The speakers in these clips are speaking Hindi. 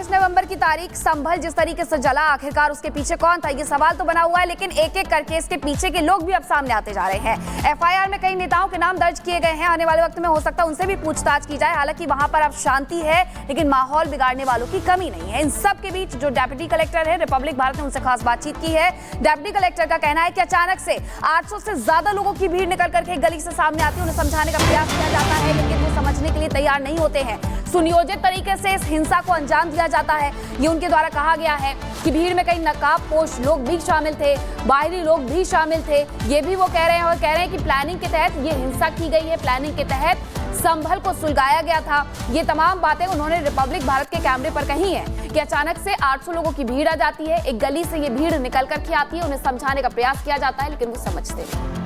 24 नवंबर की तारीख, संभल जिस तरीके से जला, आखिरकार उसके पीछे कौन था, ये सवाल तो बना हुआ है, लेकिन एक एक करके इसके पीछे के लोग भी अब सामने आते जा रहे हैं। एफआईआर में कई नेताओं के नाम दर्ज किए गए हैं। आने वाले वक्त में हो सकता है उनसे भी पूछताछ की जाए। हालांकि वहां पर अब शांति है, लेकिन माहौल बिगाड़ने वालों की कमी नहीं है। इन सब के बीच जो डेप्यूटी कलेक्टर है, रिपब्लिक भारत ने उनसे खास बातचीत की है। डेप्यूटी कलेक्टर का कहना है कि अचानक से 800 से ज्यादा लोगों की भीड़ निकल करके गली से सामने आती है। उन्हें समझाने का प्रयास किया जाता है, लेकिन वो समझने के लिए तैयार नहीं होते हैं। सुनियोजित तरीके से इस हिंसा को अंजाम दिया जाता है, ये उनके द्वारा कहा गया है कि भीड़ में कई नकाबपोश लोग भी शामिल थे, बाहरी लोग भी शामिल थे, ये भी वो कह रहे हैं। और कह रहे हैं कि प्लानिंग के तहत ये हिंसा की गई है, प्लानिंग के तहत संभल को सुलगाया गया था। ये तमाम बातें उन्होंने रिपब्लिक भारत के कैमरे पर कही है कि अचानक से 800 लोगों की भीड़ आ जाती है, एक गली से ये भीड़ निकल करके आती है। उन्हें समझाने का प्रयास किया जाता है, लेकिन वो समझते नहीं।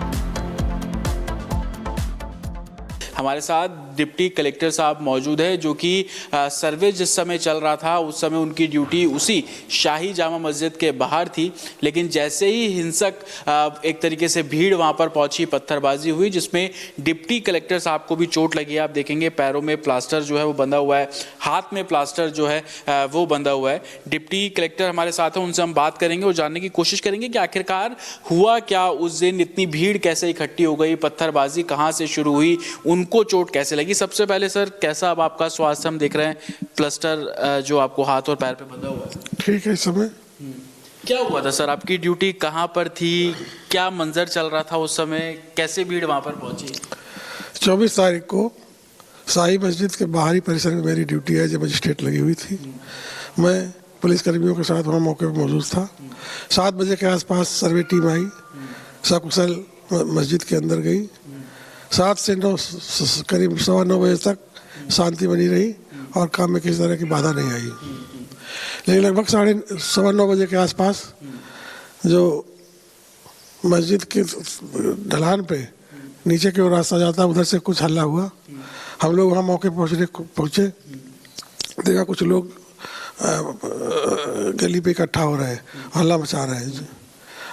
हमारे साथ डिप्टी कलेक्टर साहब मौजूद है, जो कि सर्वे जिस समय चल रहा था उस समय उनकी ड्यूटी उसी शाही जामा मस्जिद के बाहर थी। लेकिन जैसे ही हिंसक एक तरीके से भीड़ वहां पर पहुंची, पत्थरबाजी हुई, जिसमें डिप्टी कलेक्टर साहब को भी चोट लगी है। आप देखेंगे पैरों में प्लास्टर जो है वो बंधा हुआ है, हाथ में प्लास्टर जो है वो बंधा हुआ है। डिप्टी कलेक्टर हमारे साथ हैं, उनसे हम बात करेंगे और जानने की कोशिश करेंगे कि आखिरकार हुआ क्या उस दिन, इतनी भीड़ कैसे इकट्ठी हो गई, पत्थरबाजी कहाँ से शुरू हुई, उनको चोट कैसे लगी। सबसे पहले सर, कैसा अब आपका स्वास्थ्य? हम देख रहे हैं प्लास्टर जो आपको हाथ और पैर पे बंधा हुआ है। ठीक है। इस समय क्या हुआ था सर? आपकी ड्यूटी कहाँ पर थी? क्या मंजर चल रहा था उस समय? कैसे भीड़ वहां पर पहुंची? 24 तारीख को शाही मस्जिद के बाहरी परिसर में मेरी ड्यूटी है, जब मजिस्ट्रेट लगी हुई थी। मैं पुलिस कर्मियों के साथ वहाँ मौके पर मौजूद था। 7 बजे के आसपास सर्वे टीम आई, सकुशल मस्जिद के अंदर गई। 7 से 9 करीब 9:15 बजे तक शांति बनी रही और काम में किसी तरह की बाधा नहीं आई। लेकिन लगभग 9:15 बजे के आसपास जो मस्जिद के ढलान पे नीचे की ओर रास्ता जाता है, उधर से कुछ हल्ला हुआ। हम लोग वहाँ मौके पहुँचे, देखा कुछ लोग गली पे इकट्ठा हो रहे हैं, हल्ला मचा रहे हैं।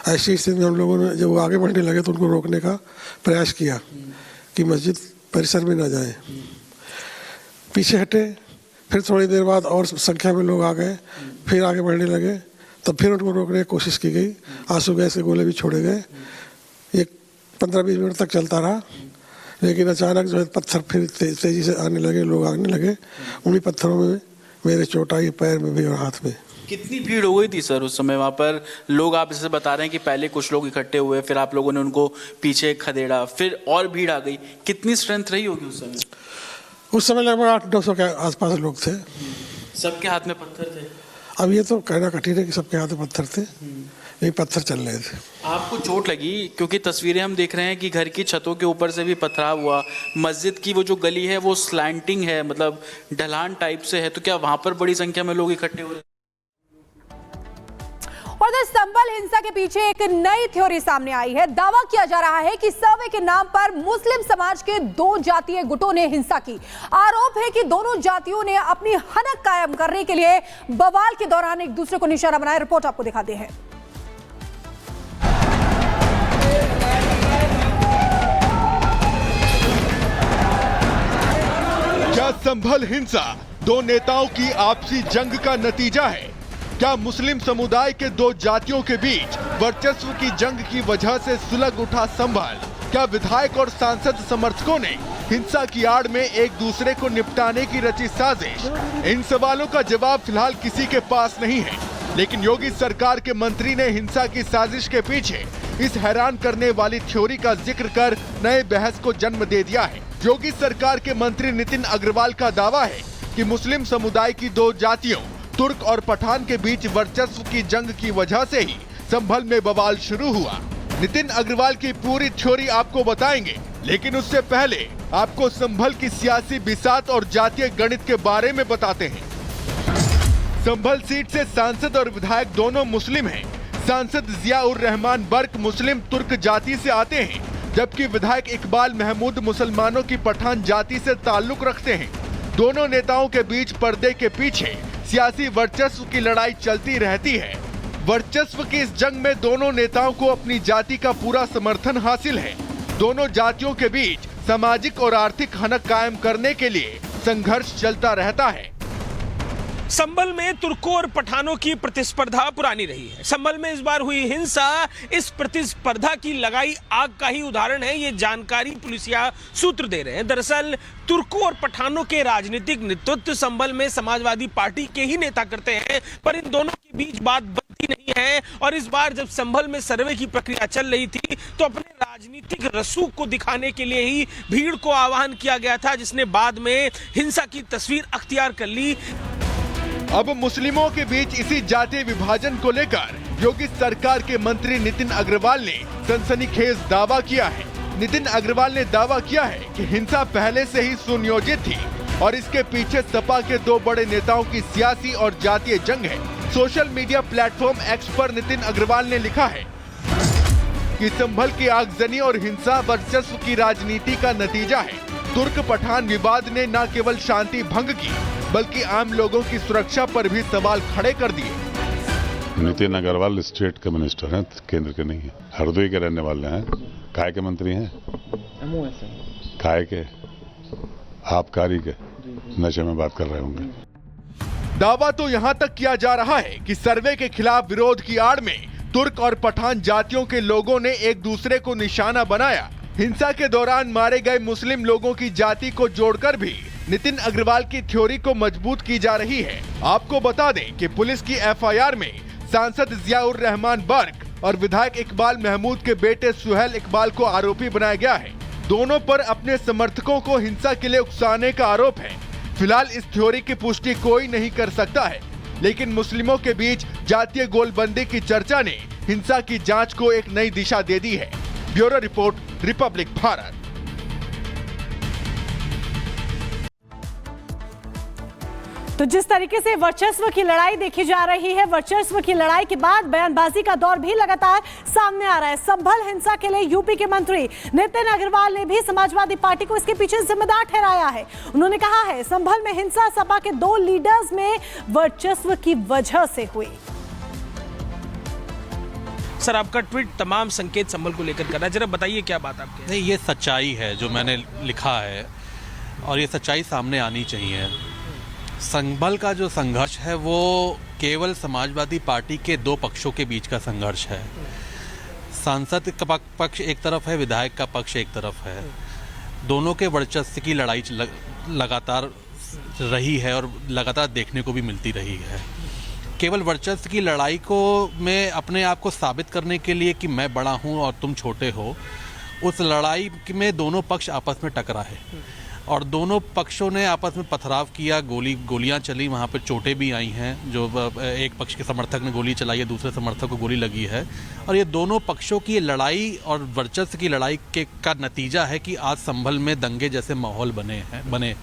ऐसी स्थिति में हम लोगों ने, जब वो आगे बढ़ने लगे तो उनको रोकने का प्रयास किया कि मस्जिद परिसर में न जाए। पीछे हटे, फिर थोड़ी देर बाद और संख्या में लोग आ गए, फिर आगे बढ़ने लगे, तब फिर उनको रोकने की कोशिश की गई। आंसू गैस के गोले भी छोड़े गए। ये 15-20 मिनट तक चलता रहा, लेकिन अचानक जो है पत्थर फिर तेजी से आने लगे, लोग आने लगे। उन्हीं पत्थरों में मेरे चोट आई, पैर में भी और हाथ में। कितनी भीड़ हो गई थी सर उस समय वहाँ पर? लोग, आप जैसे बता रहे हैं कि पहले कुछ लोग इकट्ठे हुए, फिर आप लोगों ने उनको पीछे खदेड़ा, फिर और भीड़ आ गई। कितनी स्ट्रेंथ रही होगी उस समय? उस समय लगभग 800-900 के आसपास लोग थे। सबके हाथ में पत्थर थे? अब ये तो कहना कठिन है कि सबके हाथ में पत्थर थे, नहीं पत्थर चल रहे थे। आपको चोट लगी क्योंकि तस्वीरें हम देख रहे हैं कि घर की छतों के ऊपर से भी पथराव हुआ, मस्जिद की वो जो गली है वो स्लैंटिंग है, मतलब ढलान टाइप से है, तो क्या वहाँ पर बड़ी संख्या में लोग इकट्ठे हुए? और संभल हिंसा के पीछे एक नई थ्योरी सामने आई है। दावा किया जा रहा है कि सर्वे के नाम पर मुस्लिम समाज के 2 जातीय गुटों ने हिंसा की। आरोप है कि दोनों जातियों ने अपनी हनक कायम करने के लिए बवाल के दौरान एक दूसरे को निशाना बनाया। रिपोर्ट आपको दिखाते हैं। क्या संभल हिंसा 2 नेताओं की आपसी जंग का नतीजा है? क्या मुस्लिम समुदाय के 2 जातियों के बीच वर्चस्व की जंग की वजह से सुलग उठा संभल? क्या विधायक और सांसद समर्थकों ने हिंसा की आड़ में एक दूसरे को निपटाने की रची साजिश? इन सवालों का जवाब फिलहाल किसी के पास नहीं है, लेकिन योगी सरकार के मंत्री ने हिंसा की साजिश के पीछे इस हैरान करने वाली थ्योरी का जिक्र कर नए बहस को जन्म दे दिया है। योगी सरकार के मंत्री नितिन अग्रवाल का दावा है कि मुस्लिम समुदाय की 2 जातियों तुर्क और पठान के बीच वर्चस्व की जंग की वजह से ही संभल में बवाल शुरू हुआ। नितिन अग्रवाल की पूरी थ्योरी आपको बताएंगे, लेकिन उससे पहले आपको संभल की सियासी बिसात और जातीय गणित के बारे में बताते हैं। संभल सीट से सांसद और विधायक दोनों मुस्लिम हैं। सांसद जिया उर रहमान बर्क मुस्लिम तुर्क जाति से आते हैं, जबकि विधायक इकबाल महमूद मुसलमानों की पठान जाति से ताल्लुक रखते हैं। दोनों नेताओं के बीच पर्दे के पीछे सियासी वर्चस्व की लड़ाई चलती रहती है। वर्चस्व की इस जंग में दोनों नेताओं को अपनी जाति का पूरा समर्थन हासिल है। दोनों जातियों के बीच सामाजिक और आर्थिक हनक कायम करने के लिए संघर्ष चलता रहता है। संभल में तुर्कों और पठानों की प्रतिस्पर्धा पुरानी रही है। संभल में इस बार हुई हिंसा इस प्रतिस्पर्धा की लगाई आग का ही उदाहरण है। ये जानकारी पुलिसिया सूत्र दे रहे हैं। दरअसल तुर्कों और पठानों के राजनीतिक नेतृत्व संभल में समाजवादी पार्टी के ही नेता करते हैं, पर इन दोनों के बीच बात बनती नहीं है। और इस बार जब संभल में सर्वे की प्रक्रिया चल रही थी तो अपने राजनीतिक रसूख को दिखाने के लिए ही भीड़ को आह्वान किया गया था, जिसने बाद में हिंसा की तस्वीर अख्तियार कर ली। अब मुस्लिमों के बीच इसी जातीय विभाजन को लेकर योगी सरकार के मंत्री नितिन अग्रवाल ने सनसनीखेज दावा किया है। नितिन अग्रवाल ने दावा किया है कि हिंसा पहले से ही सुनियोजित थी और इसके पीछे सपा के दो बड़े नेताओं की सियासी और जातीय जंग है। सोशल मीडिया प्लेटफॉर्म एक्स पर नितिन अग्रवाल ने लिखा है कि संभल की आगजनी और हिंसा वर्चस्व की राजनीति का नतीजा है। तुर्क पठान विवाद ने न केवल शांति भंग की बल्कि आम लोगों की सुरक्षा पर भी सवाल खड़े कर दिए। नितिन अग्रवाल स्टेट के मिनिस्टर हैं, केंद्र के नहीं है। हरदोई के रहने वाले हैं। काय के मंत्री हैं? काय के, आबकारी के, नशे में बात कर रहे होंगे। दावा तो यहाँ तक किया जा रहा है कि सर्वे के खिलाफ विरोध की आड़ में तुर्क और पठान जातियों के लोगों ने एक दूसरे को निशाना बनाया। हिंसा के दौरान मारे गए मुस्लिम लोगों की जाति को जोड़कर भी नितिन अग्रवाल की थ्योरी को मजबूत की जा रही है। आपको बता दें कि पुलिस की एफआईआर में सांसद जियाउर रहमान बर्क और विधायक इकबाल महमूद के बेटे सुहेल इकबाल को आरोपी बनाया गया है। दोनों पर अपने समर्थकों को हिंसा के लिए उकसाने का आरोप है। फिलहाल इस थ्योरी की पुष्टि कोई नहीं कर सकता है, लेकिन मुस्लिमों के बीच जातीय गोलबंदी की चर्चा ने हिंसा की जांच को एक नई दिशा दे दी है। Bureau report, Republic Bharat. तो जिस तरीके से वर्चस्व की लड़ाई देखी जा रही है, वर्चस्व की लड़ाई के बाद बयानबाजी का दौर भी लगातार सामने आ रहा है। संभल हिंसा के लिए यूपी के मंत्री नितिन अग्रवाल ने भी समाजवादी पार्टी को इसके पीछे जिम्मेदार ठहराया है। उन्होंने कहा है संभल में हिंसा सपा के दो लीडर्स में वर्चस्व की वजह से हुई। सर, आपका ट्वीट तमाम संकेत संभल को लेकर कर रहा है, जरा बताइए क्या बात आपकी? नहीं, ये सच्चाई है जो मैंने लिखा है और ये सच्चाई सामने आनी चाहिए। संभल का जो संघर्ष है वो केवल समाजवादी पार्टी के दो पक्षों के बीच का संघर्ष है। सांसद का पक्ष एक तरफ है, विधायक का पक्ष एक तरफ है। दोनों के वर्चस्व की लड़ाई लगातार रही है और लगातार देखने को भी मिलती रही है। केवल वर्चस्व की लड़ाई को मैं अपने आप को साबित करने के लिए कि मैं बड़ा हूं और तुम छोटे हो, उस लड़ाई में दोनों पक्ष आपस में टकराए और दोनों पक्षों ने आपस में पथराव किया। गोलियां चली, वहाँ पर चोटें भी आई हैं। जो एक पक्ष के समर्थक ने गोली चलाई है, दूसरे समर्थक को गोली लगी है। और ये दोनों पक्षों की लड़ाई और वर्चस्व की लड़ाई का नतीजा है कि आज संभल में दंगे जैसे माहौल बने।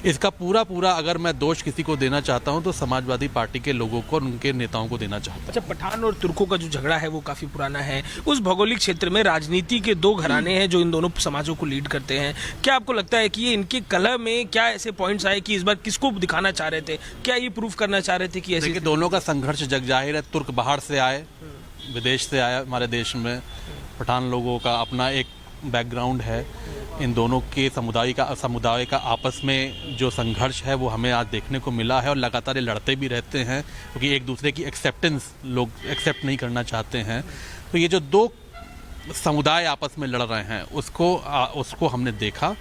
इसका पूरा अगर मैं दोष किसी को देना चाहता हूं तो समाजवादी पार्टी के लोगों को और उनके नेताओं को देना चाहता हूं। अच्छा, पठान और तुर्कों का जो झगड़ा है वो काफी पुराना है। उस भौगोलिक क्षेत्र में राजनीति के दो घराने हैं जो इन दोनों समाजों को लीड करते हैं। क्या आपको लगता है कि ये इनके कलह में क्या ऐसे पॉइंट्स आए कि इस बार किसको दिखाना चाह रहे थे? क्या ये प्रूफ करना चाह रहे थे कि ऐसे? दोनों का संघर्ष जग जाहिर है। तुर्क बाहर से आए, विदेश से आया हमारे देश में। पठान लोगों का अपना एक बैकग्राउंड है। इन दोनों के समुदाय का आपस में जो संघर्ष है वो हमें आज देखने को मिला है और लगातार ये लड़ते भी रहते हैं क्योंकि एक दूसरे की एक्सेप्टेंस लोग एक्सेप्ट नहीं करना चाहते हैं। तो ये जो दो समुदाय आपस में लड़ रहे हैं उसको हमने देखा,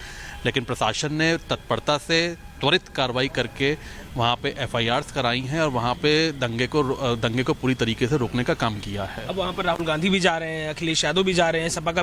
लेकिन प्रशासन ने तत्परता से त्वरित कार्रवाई करके वहाँ पे एफआईआर्स कराई हैं और वहाँ पे दंगे को पूरी तरीके से रोकने का काम किया है। अब वहाँ पर राहुल गांधी भी जा रहे हैं, अखिलेश यादव भी जा रहे हैं, सपा का